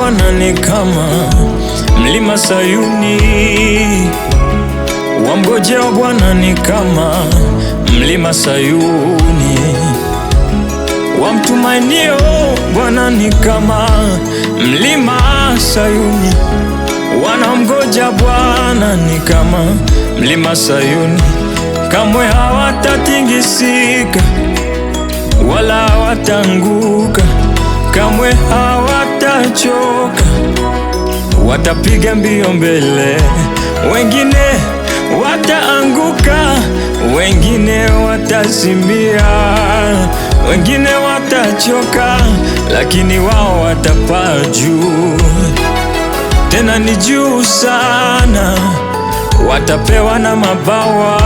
Bwana ni kama mlima Sayuni, wamngojao Bwana ni kama mlima Sayuni, wamtumainio Bwana ni kama mlima Sayuni, wanamngoja Bwana ni kama mlima Sayuni, kamwe hawatatingisika wala hawataanguka, kamwe hawatachoka, watapiga mbio mbele, wengine wataanguka, wengine watazimia, wengine watachoka, lakini wao watapaa juu, tena ni juu sana, watapewa na mabawa,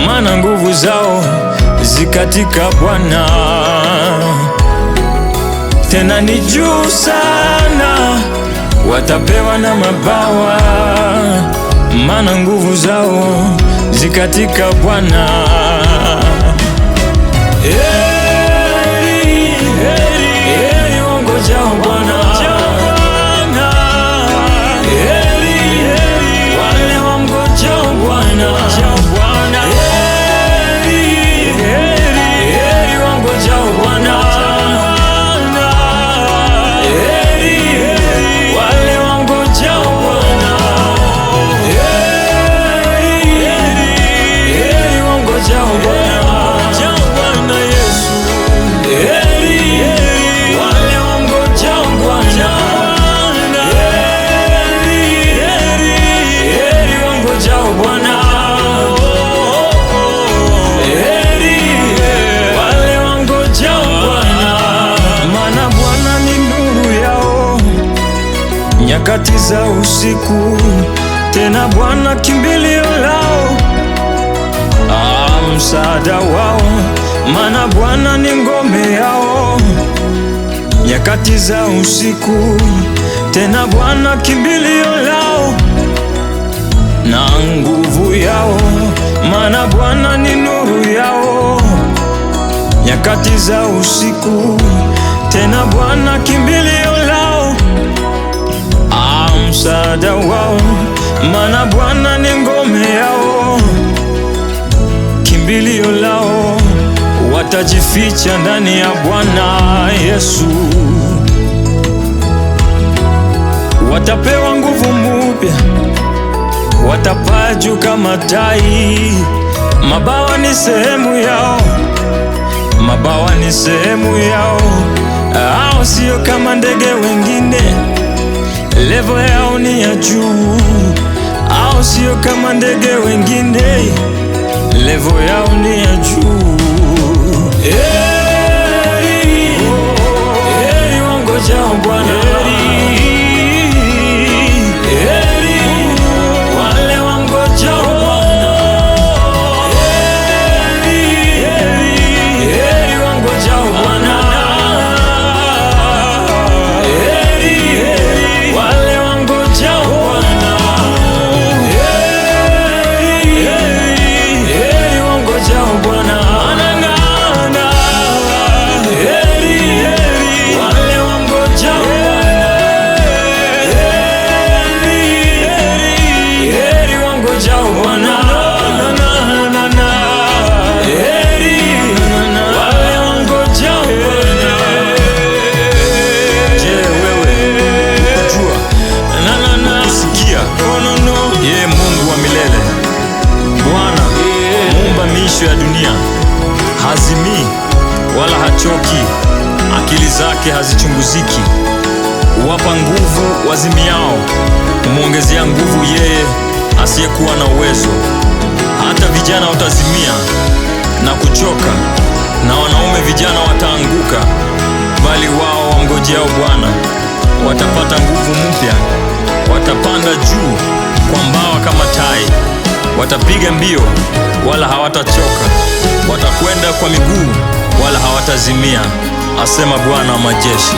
maana nguvu zao zikatika Bwana. Tena ni juu sana, watapewa na mabawa, maana nguvu zao zikatika Bwana. Heri, heri, heri wangojao Bwana. Heri, heri wale wamngojao Bwana. Nyakati za usiku, tena Bwana kimbilio lao, msaada wao, maana Bwana ni ngome yao. Nyakati za usiku, tena Bwana kimbilio lao na nguvu yao, maana Bwana ni nuru yao. Nyakati za usiku, tena Bwana kimbilio lao, msaada wao, maana Bwana ni ngome yao. Kimbilio lao, watajificha ndani ya Bwana Yesu. Watapewa nguvu mpya, watapaa juu kama tai. Mabawa ni sehemu yao, mabawa ni sehemu yao. Hao sio kama ndege wengine, levo yao ni ya juu. Hao sio kama ndege wengine, levo yao ni ya juu. Heri, heri wangojao Bwana. Heri wale wangojao Bwana. Heri, heri, heri wangojao Bwana. Ya dunia hazimii wala hachoki, akili zake hazichunguziki. Huwapa nguvu wazimiao, humwongezea nguvu yeye asiyekuwa na uwezo. Hata vijana watazimia na kuchoka, na wanaume vijana wataanguka, bali wao wamngojeao Bwana watapata nguvu mpya. Watapanda juu kwa mbawa kama tai, watapiga mbio wala hawatachoka, watakwenda kwa miguu wala hawatazimia, asema Bwana wa majeshi.